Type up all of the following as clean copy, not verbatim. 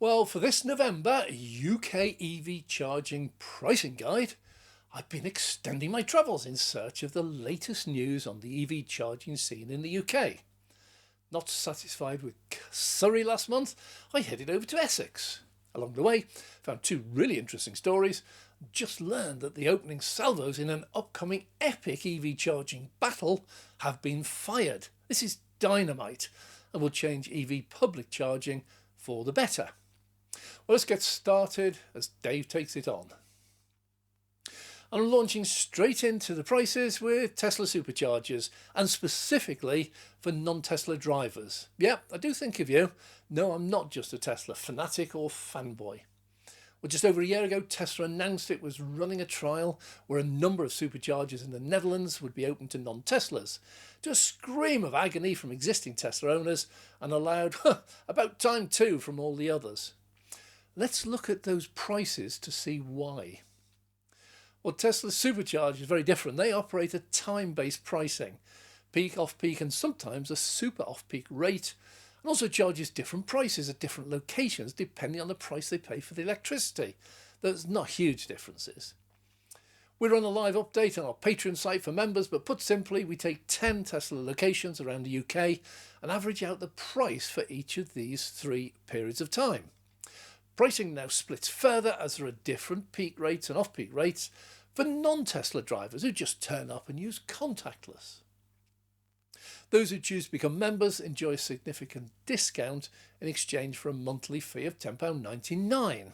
Well, for this November UK EV charging pricing guide, I've been extending my travels in search of the latest news on the EV charging scene in the UK. Not satisfied with Surrey last month, I headed over to Essex. Along the way, found two really interesting stories. Just learned that the opening salvos in an upcoming epic EV charging battle have been fired. This is dynamite and will change EV public charging for the better. Well, let's get started as Dave takes it on. I'm launching straight into the prices with Tesla Superchargers, and specifically for non-Tesla drivers. Yeah, I do think of you. No, I'm not just a Tesla fanatic or fanboy. Well, just over a year ago, Tesla announced it was running a trial where a number of superchargers in the Netherlands would be open to non-Teslas, to a scream of agony from existing Tesla owners, and allowed, about time too, from all the others. Let's look at those prices to see why. Well, Tesla's Supercharger is very different. They operate at time-based pricing, peak, off-peak, and sometimes a super off-peak rate, and also charges different prices at different locations depending on the price they pay for the electricity. There's not huge differences. We run a live update on our Patreon site for members, but put simply, we take 10 Tesla locations around the UK and average out the price for each of these 3 periods of time. Pricing now splits further as there are different peak rates and off-peak rates for non-Tesla drivers who just turn up and use contactless. Those who choose to become members enjoy a significant discount in exchange for a monthly fee of £10.99.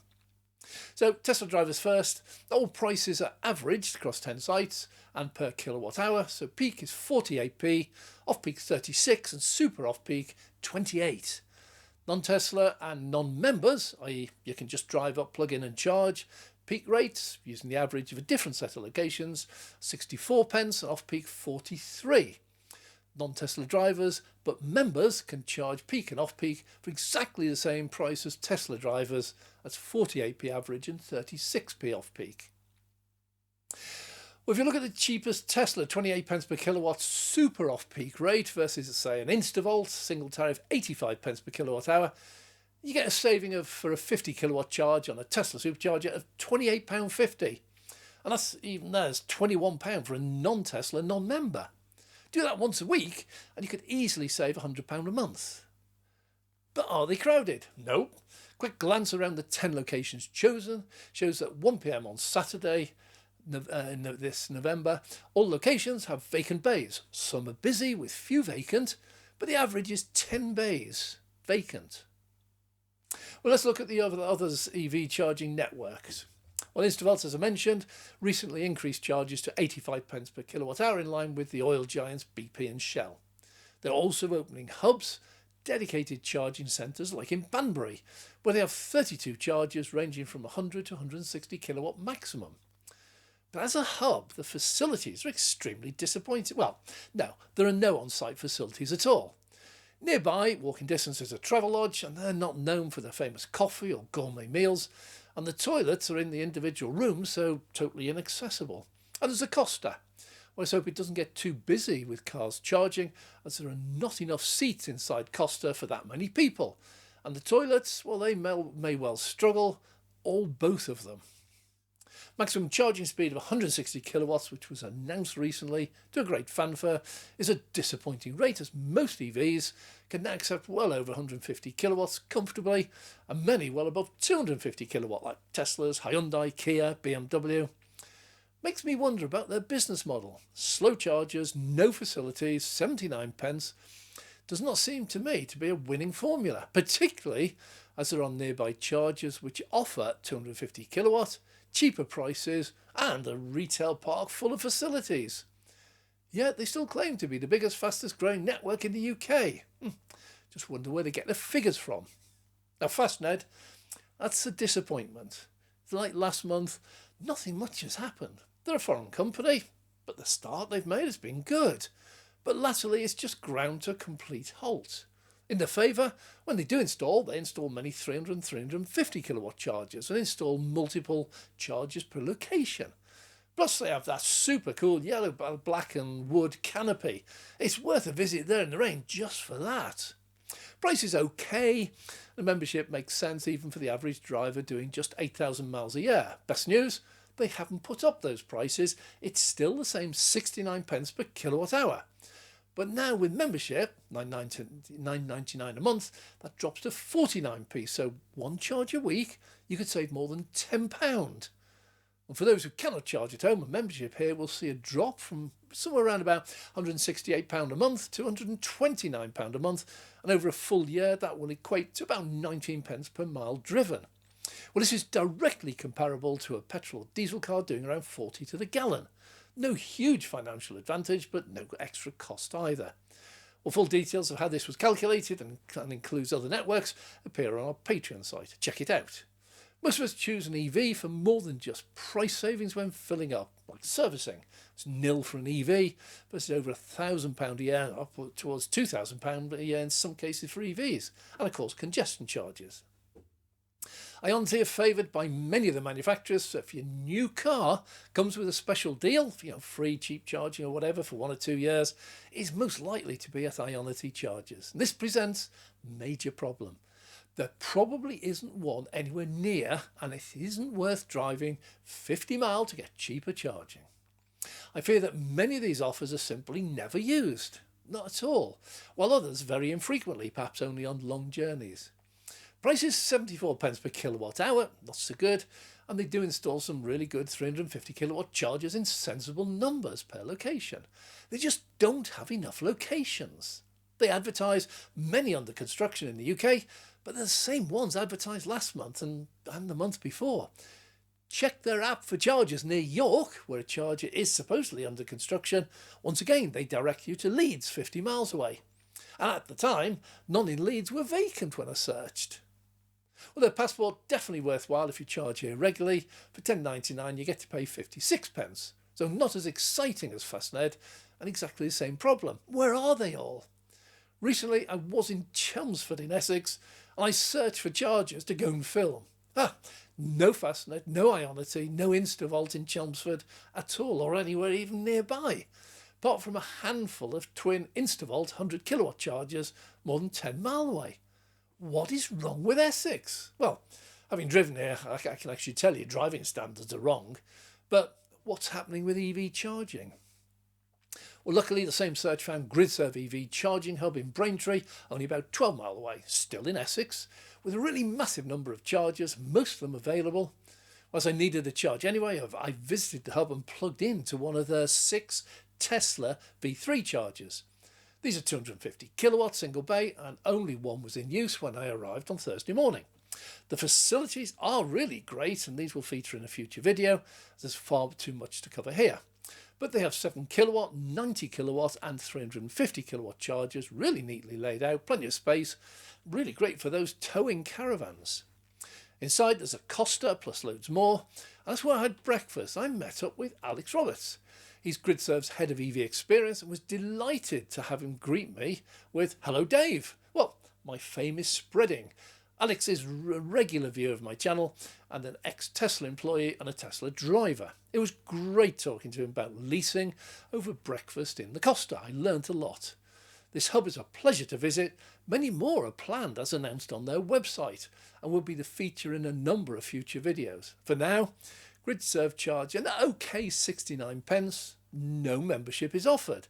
So Tesla drivers first, all prices are averaged across 10 sites and per kilowatt hour, so peak is 48p, off-peak 36 and super off-peak 28. Non-Tesla and non-members, i.e. you can just drive up, plug in and charge, peak rates, using the average of a different set of locations, 64 pence and off-peak 43. Non-Tesla drivers, but members can charge peak and off-peak for exactly the same price as Tesla drivers, that's 48p average and 36p off-peak. Well, if you look at the cheapest Tesla, 28 pence per kilowatt super off-peak rate versus, say, an Instavolt single tariff, 85 pence per kilowatt hour, you get a saving for a 50 kilowatt charge on a Tesla Supercharger of £28.50. And there's £21 for a non-Tesla non-member. Do that once a week and you could easily save £100 a month. But are they crowded? Nope. Quick glance around the 10 locations chosen shows that 1 p.m. on Saturday, this November, all locations have vacant bays. Some are busy with few vacant, but the average is 10 bays vacant. Well, let's look at the others EV charging networks. Well, Instavolt, as I mentioned, recently increased charges to 85 pence per kilowatt hour in line with the oil giants BP and Shell. They're also opening hubs, dedicated charging centres like in Banbury, where they have 32 chargers ranging from 100 to 160 kilowatt maximum. But as a hub, the facilities are extremely disappointing. Well, no, there are no on-site facilities at all. Nearby, walking distance is a travel lodge, and they're not known for their famous coffee or gourmet meals, and the toilets are in the individual rooms, so totally inaccessible. And there's a Costa. Well, let's hope it doesn't get too busy with cars charging, as there are not enough seats inside Costa for that many people. And the toilets, well, they may well struggle, both of them. Maximum charging speed of 160 kilowatts, which was announced recently to a great fanfare, is a disappointing rate as most EVs can now accept well over 150 kilowatts comfortably, and many well above 250 kilowatt like Teslas, Hyundai, Kia, BMW. Makes me wonder about their business model. Slow chargers, no facilities, 79 pence does not seem to me to be a winning formula, particularly as there are nearby chargers which offer 250 kilowatt, cheaper prices and a retail park full of facilities. Yet they still claim to be the biggest, fastest growing network in the UK. Just wonder where they get the figures from. Now Fastned, that's a disappointment. Like last month, nothing much has happened. They're a foreign company, but the start they've made has been good. But latterly it's just ground to a complete halt. In their favour, when they do install, they install many 300 and 350 kilowatt chargers and install multiple chargers per location. Plus they have that super cool yellow, black and wood canopy. It's worth a visit there in the rain just for that. Price is okay. The membership makes sense even for the average driver doing just 8,000 miles a year. Best news, they haven't put up those prices. It's still the same 69 pence per kilowatt hour. But now with membership, $9.99 a month, that drops to 49p. So one charge a week, you could save more than £10. And for those who cannot charge at home, a membership here will see a drop from somewhere around about £168 a month to £129 a month. And over a full year, that will equate to about 19 pence per mile driven. Well, this is directly comparable to a petrol or diesel car doing around 40 to the gallon. No huge financial advantage, but no extra cost either. Well, full details of how this was calculated and includes other networks appear on our Patreon site. Check it out. Most of us choose an EV for more than just price savings when filling up, like servicing. It's nil for an EV versus over £1,000 a year, up towards £2,000 a year in some cases for EVs, and of course congestion charges. Ionity are favoured by many of the manufacturers, so if your new car comes with a special deal, free cheap charging or whatever for 1 or 2 years, it's most likely to be at Ionity chargers. And this presents a major problem. There probably isn't one anywhere near, and it isn't worth driving 50 miles to get cheaper charging. I fear that many of these offers are simply never used, not at all, while others very infrequently, perhaps only on long journeys. Price is 74 pence per kilowatt hour, not so good, and they do install some really good 350 kilowatt chargers in sensible numbers per location. They just don't have enough locations. They advertise many under construction in the UK, but they're the same ones advertised last month and the month before. Check their app for chargers near York, where a charger is supposedly under construction. Once again, they direct you to Leeds, 50 miles away. And at the time, none in Leeds were vacant when I searched. Well, their passport definitely worthwhile if you charge here regularly. For £10.99 you get to pay 56 pence. So not as exciting as Fastned, and exactly the same problem. Where are they all? Recently I was in Chelmsford in Essex, and I searched for chargers to go and film. No Fastned, no Ionity, no Instavolt in Chelmsford at all, or anywhere even nearby, apart from a handful of twin Instavolt 100 kilowatt chargers more than 10 miles away. What is wrong with Essex? Well, having driven here, I can actually tell you driving standards are wrong, but what's happening with EV charging? Well, luckily the same search found Gridserve EV charging hub in Braintree, only about 12 miles away, still in Essex, with a really massive number of chargers, most of them available. As I needed a charge anyway, I visited the hub and plugged into one of their 6 Tesla V3 chargers. These are 250 kilowatts single bay, and only one was in use when I arrived on Thursday morning. The facilities are really great, and these will feature in a future video. There's far too much to cover here. But they have 7 kilowatt, 90 kilowatt and 350 kilowatt chargers, really neatly laid out, plenty of space, really great for those towing caravans. Inside there's a Costa plus loads more, and that's where I had breakfast. I met up with Alex Roberts. He's Gridserve's head of EV experience, and was delighted to have him greet me with, "Hello Dave." Well, my fame is spreading. Alex is a regular viewer of my channel and an ex-Tesla employee and a Tesla driver. It was great talking to him about leasing over breakfast in the Costa. I learnt a lot. This hub is a pleasure to visit. Many more are planned as announced on their website and will be the feature in a number of future videos. For now, Gridserve charge an okay 69 pence. No membership is offered.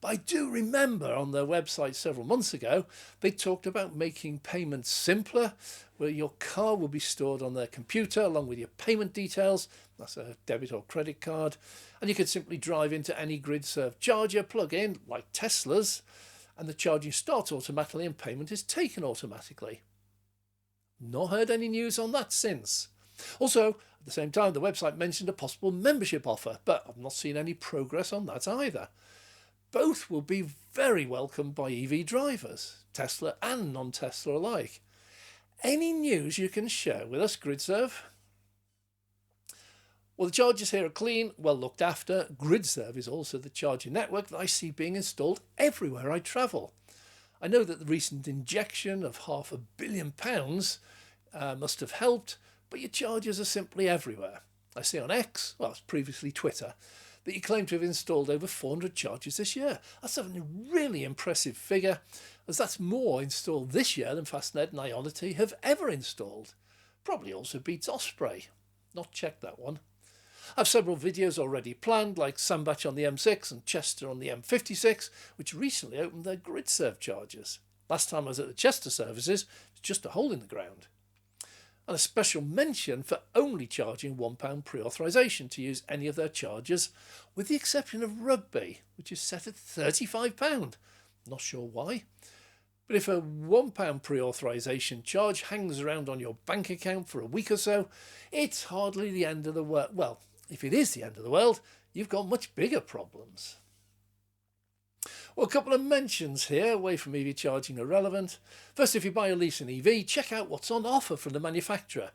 But I do remember on their website several months ago, they talked about making payments simpler, where your car will be stored on their computer along with your payment details. That's a debit or credit card. And you could simply drive into any Gridserve charger, plug in, like Tesla's, and the charging starts automatically and payment is taken automatically. Not heard any news on that since. Also, at the same time, the website mentioned a possible membership offer, but I've not seen any progress on that either. Both will be very welcomed by EV drivers, Tesla and non-Tesla alike. Any news you can share with us, Gridserve? Well, the chargers here are clean, well looked after. Gridserve is also the charging network that I see being installed everywhere I travel. I know that the recent injection of £500 million must have helped, but your chargers are simply everywhere. I see on X, well, it's previously Twitter, that you claim to have installed over 400 chargers this year. That's a really impressive figure, as that's more installed this year than Fastned and Ionity have ever installed. Probably also beats Osprey. Not checked that one. I've several videos already planned, like Sandbach on the M6 and Chester on the M56, which recently opened their Gridserve chargers. Last time I was at the Chester services, it was just a hole in the ground. And a special mention for only charging £1 pre-authorisation to use any of their chargers, with the exception of Rugby, which is set at £35. Not sure why. But if a £1 pre-authorisation charge hangs around on your bank account for a week or so, it's hardly the end of the world. Well, if it is the end of the world, you've got much bigger problems. Well, a couple of mentions here, away from EV charging are relevant. First, if you buy or lease an EV, check out what's on offer from the manufacturer.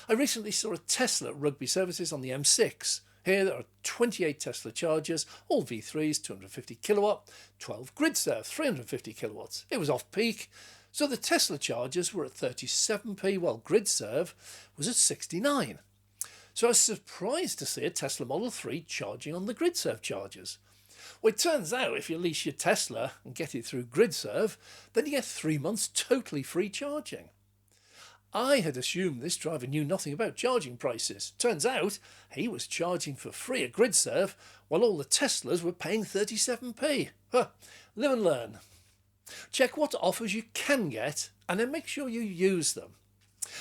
I recently saw a Tesla at Rugby services on the M6. Here there are 28 Tesla chargers, all V3s, 250 kilowatt, 12 Gridserve, 350 kilowatts. It was off-peak, so the Tesla chargers were at 37p, while Gridserve was at 69. So I was surprised to see a Tesla Model 3 charging on the Gridserve chargers. Well, it turns out if you lease your Tesla and get it through Gridserve, then you get 3 months totally free charging. I had assumed this driver knew nothing about charging prices. Turns out he was charging for free at Gridserve, while all the Teslas were paying 37p. Huh. Live and learn. Check what offers you can get and then make sure you use them.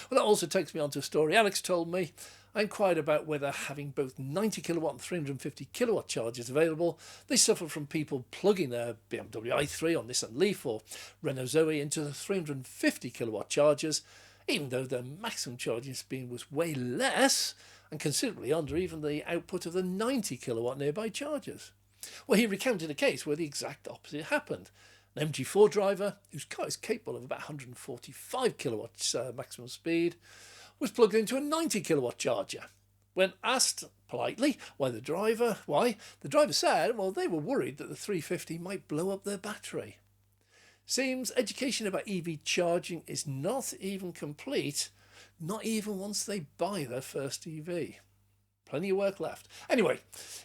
Well, that also takes me on to a story Alex told me. I inquired about whether having both 90 kilowatt and 350 kilowatt chargers available, they suffer from people plugging their BMW i3 or Nissan Leaf or Renault Zoe into the 350 kilowatt chargers, even though their maximum charging speed was way less and considerably under even the output of the 90 kilowatt nearby chargers. Well, he recounted a case where the exact opposite happened. An MG4 driver, whose car is capable of about 145 kilowatts maximum speed, was plugged into a 90 kilowatt charger. When asked politely why, the driver said, well, they were worried that the 350 might blow up their battery. Seems education about EV charging is not even complete, not even once they buy their first EV. Plenty of work left. Anyway,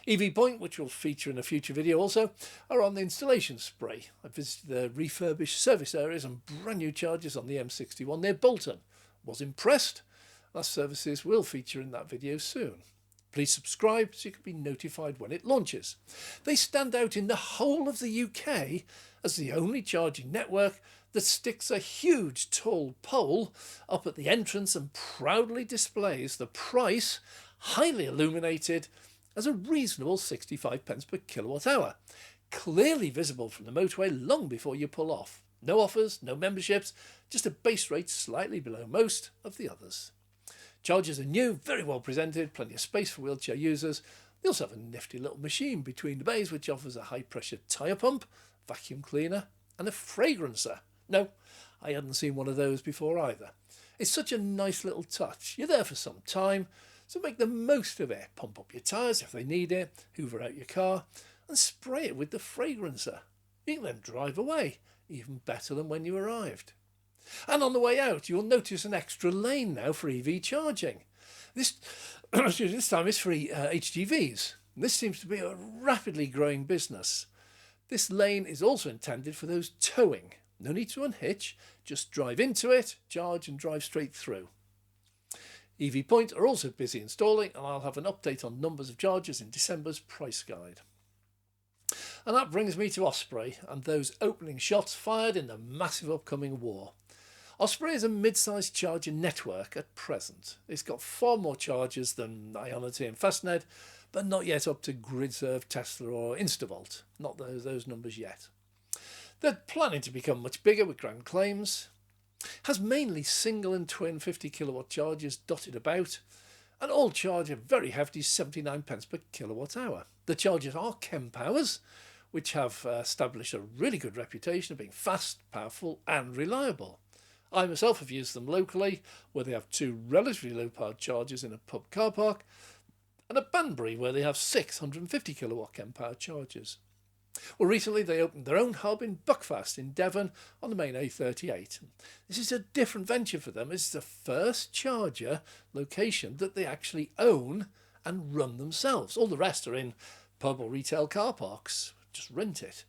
EVPoint, which will feature in a future video also, are on the installation spree. I visited the refurbished service areas and brand new chargers on the M61 near Bolton. Was impressed. Last services will feature in that video soon. Please subscribe so you can be notified when it launches. They stand out in the whole of the UK as the only charging network that sticks a huge tall pole up at the entrance and proudly displays the price, highly illuminated, as a reasonable 65 pence per kilowatt hour, clearly visible from the motorway long before you pull off. No offers, no memberships, just a base rate slightly below most of the others. Chargers are new, very well presented, plenty of space for wheelchair users. They also have a nifty little machine between the bays which offers a high pressure tyre pump, vacuum cleaner and a fragrancer. No, I hadn't seen one of those before either. It's such a nice little touch. You're there for some time, so make the most of it. Pump up your tyres if they need it, hoover out your car and spray it with the fragrancer. You can then drive away, even better than when you arrived. And on the way out, you'll notice an extra lane now for EV charging. This time is for HGVs. This seems to be a rapidly growing business. This lane is also intended for those towing. No need to unhitch, just drive into it, charge and drive straight through. EVPoint are also busy installing, and I'll have an update on numbers of chargers in December's price guide. And that brings me to Osprey and those opening shots fired in the massive upcoming war. Osprey is a mid-sized charger network at present. It's got far more chargers than Ionity and Fastned, but not yet up to Gridserve, Tesla or Instavolt. Not those numbers yet. They're planning to become much bigger with grand claims. Has mainly single and twin 50 kilowatt chargers dotted about, and all charge a very hefty 79 pence per kilowatt hour. The chargers are Kenn powers, which have established a really good reputation of being fast, powerful and reliable. I myself have used them locally, where they have two relatively low-powered chargers in a pub car park, and at Banbury, where they have 650 kilowatt Kenn power chargers. Well, recently they opened their own hub in Buckfast in Devon on the main A38. This is a different venture for them. It's the first charger location that they actually own and run themselves. All the rest are in pub or retail car parks. Just rent it.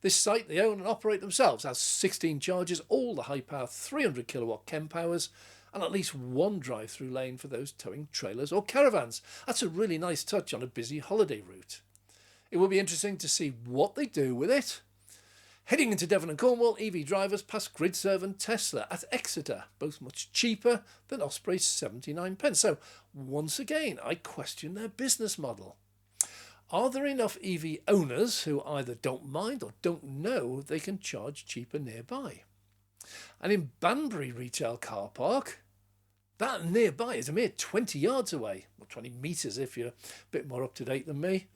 This site they own and operate themselves has 16 chargers, all the high-power 300 kilowatt Kenn powers, and at least one drive-through lane for those towing trailers or caravans. That's a really nice touch on a busy holiday route. It will be interesting to see what they do with it. Heading into Devon and Cornwall, EV drivers pass Gridserve and Tesla at Exeter, both much cheaper than Osprey's 79p. So once again, I question their business model. Are there enough EV owners who either don't mind or don't know they can charge cheaper nearby? And in Banbury retail car park, that nearby is a mere 20 yards away, or 20 metres if you're a bit more up to date than me.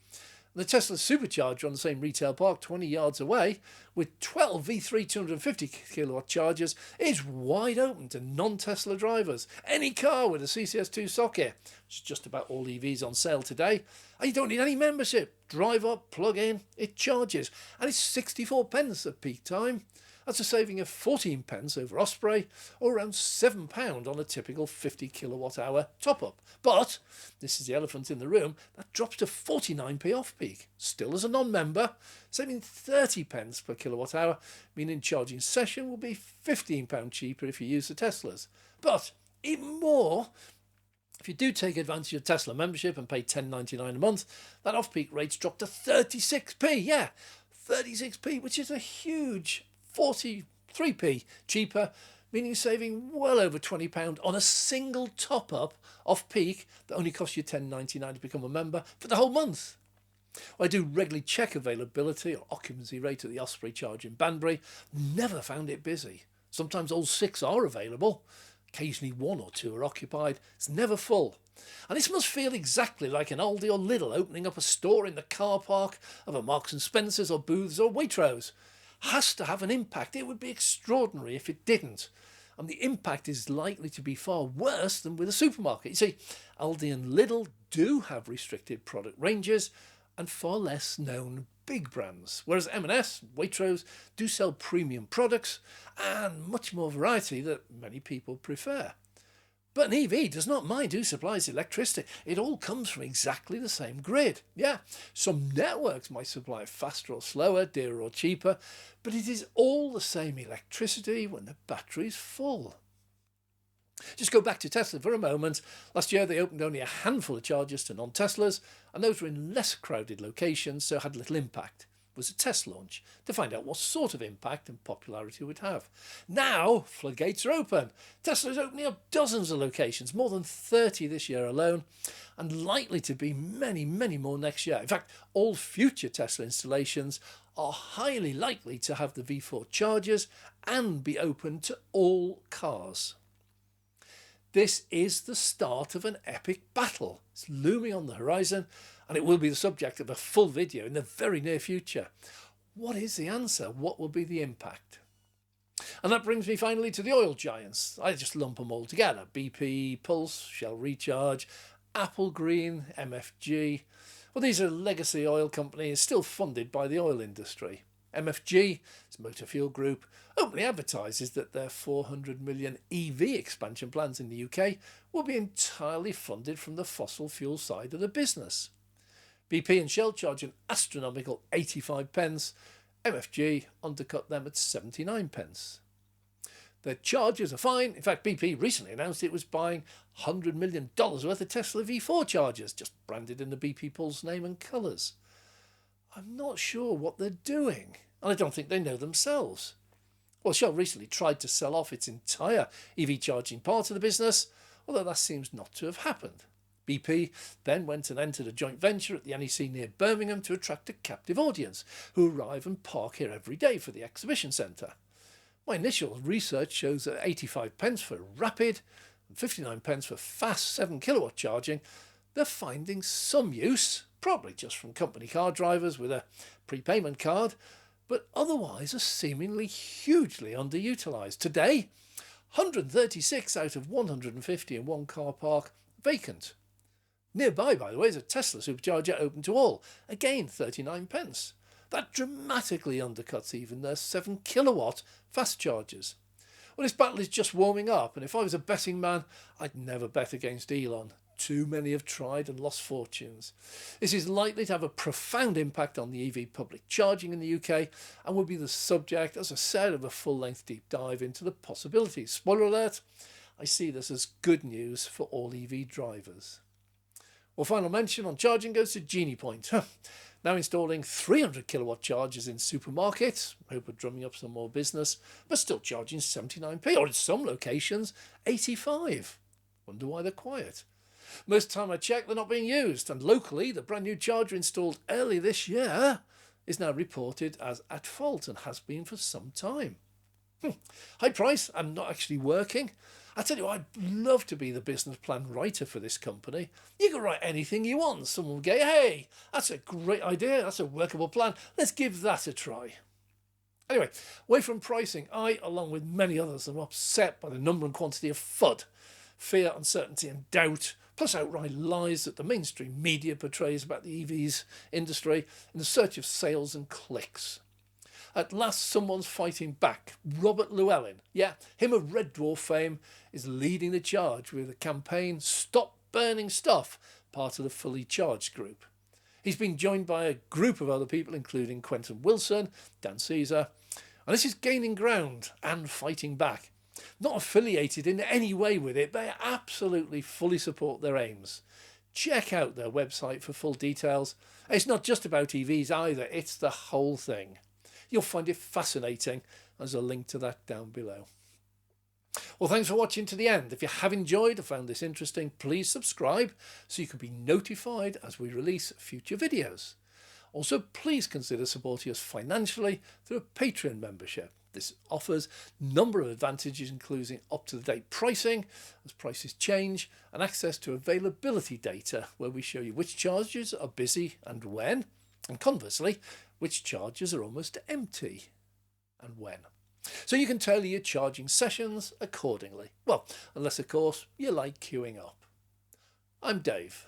The Tesla Supercharger on the same retail park 20 yards away with 12 V3 250 kilowatt chargers is wide open to non-Tesla drivers. Any car with a CCS2 socket. It's just about all EVs on sale today. And you don't need any membership. Drive up, plug in, it charges. And it's 64p at peak time. That's a saving of 14p over Osprey, or around £7 on a typical 50 kilowatt hour top up. But, this is the elephant in the room, that drops to 49p off peak. Still as a non-member, saving 30p per kilowatt hour, meaning charging session will be £15 cheaper if you use the Teslas. But, even more, if you do take advantage of Tesla membership and pay $10.99 a month, that off-peak rates drop to 36p. Yeah, 36p, which is a huge 43p cheaper, meaning saving well over £20 on a single top-up off-peak that only costs you $10.99 to become a member for the whole month. I do regularly check availability or occupancy rate at the Osprey charge in Banbury. Never found it busy. Sometimes all 6 are available. Occasionally 1 or 2 are occupied. It's never full. And this must feel exactly like an Aldi or Lidl opening up a store in the car park of a Marks and Spencer's or Booths or Waitrose. Has to have an impact. It would be extraordinary if it didn't. And the impact is likely to be far worse than with a supermarket. You see, Aldi and Lidl do have restricted product ranges and far less known big brands, whereas M&S, Waitrose do sell premium products and much more variety that many people prefer. But an EV does not mind who supplies electricity. It all comes from exactly the same grid. Yeah, some networks might supply it faster or slower, dearer or cheaper, but it is all the same electricity when the battery's full. Just go back to Tesla for a moment. Last year they opened only a handful of chargers to non-Teslas, and those were in less crowded locations, so had little impact. Was a test launch to find out what sort of impact and popularity it would have. Now, floodgates are open. Tesla's opening up dozens of locations, more than 30 this year alone, and likely to be many, many more next year. In fact, all future Tesla installations are highly likely to have the V4 chargers and be open to all cars. This is the start of an epic battle. It's looming on the horizon, and it will be the subject of a full video in the very near future. What is the answer? What will be the impact? And that brings me finally to the oil giants. I just lump them all together. BP, Pulse, Shell Recharge, Applegreen, MFG. Well, these are legacy oil companies still funded by the oil industry. MFG, its motor fuel group, openly advertises that their 400 million EV expansion plans in the UK will be entirely funded from the fossil fuel side of the business. BP and Shell charge an astronomical 85p. MFG undercut them at 79p. Their chargers are fine. In fact, BP recently announced it was buying $100 million worth of Tesla V4 chargers, just branded in the BP Pulse name and colours. I'm not sure what they're doing, and I don't think they know themselves. Well, Shell recently tried to sell off its entire EV charging part of the business, although that seems not to have happened. BP then went and entered a joint venture at the NEC near Birmingham to attract a captive audience who arrive and park here every day for the exhibition centre. My initial research shows that 85p for rapid and 59p for fast 7 kilowatt charging, they're finding some use, probably just from company car drivers with a prepayment card, but otherwise are seemingly hugely underutilised. Today, 136 out of 150 in one car park vacant. Nearby, by the way, is a Tesla Supercharger open to all, again 39p. That dramatically undercuts even their 7 kilowatt fast chargers. Well, this battle is just warming up, and if I was a betting man, I'd never bet against Elon. too many have tried and lost fortunes. This is likely to have a profound impact on the EV public charging in the UK and will be the subject, as I said, of a full-length deep dive into the possibilities. Spoiler alert, I see this as good news for all EV drivers. Well, final mention on charging goes to GeniePoint. Now installing 300 kilowatt chargers in supermarkets, hope of drumming up some more business, but still charging 79p, or in some locations 85. Wonder why they're quiet. Most time I check, they're not being used, and locally the brand new charger installed early this year is now reported as at fault and has been for some time. High price and not actually working. I tell you what, I'd love to be the business plan writer for this company. You can write anything you want. Someone will go, hey, that's a great idea. That's a workable plan. Let's give that a try. Anyway, away from pricing, I, along with many others, am upset by the number and quantity of FUD, fear, uncertainty and doubt, plus outright lies that the mainstream media portrays about the EVs industry in the search of sales and clicks. At last, someone's fighting back. Robert Llewellyn, yeah, him of Red Dwarf fame, is leading the charge with a campaign, Stop Burning Stuff, part of the Fully Charged group. He's been joined by a group of other people, including Quentin Wilson, Dan Caesar, and this is gaining ground and fighting back. Not affiliated in any way with it, they absolutely fully support their aims. Check out their website for full details. It's not just about EVs either, it's the whole thing. You'll find it fascinating. There's a link to that down below. Well, thanks for watching to the end. If you have enjoyed or found this interesting, please subscribe so you can be notified as we release future videos. Also, please consider supporting us financially through a Patreon membership. This offers a number of advantages, including up-to-date pricing as prices change, and access to availability data where we show you which chargers are busy and when, and conversely, which chargers are almost empty and when. So you can tailor your charging sessions accordingly. Well, unless of course you like queuing up. I'm Dave.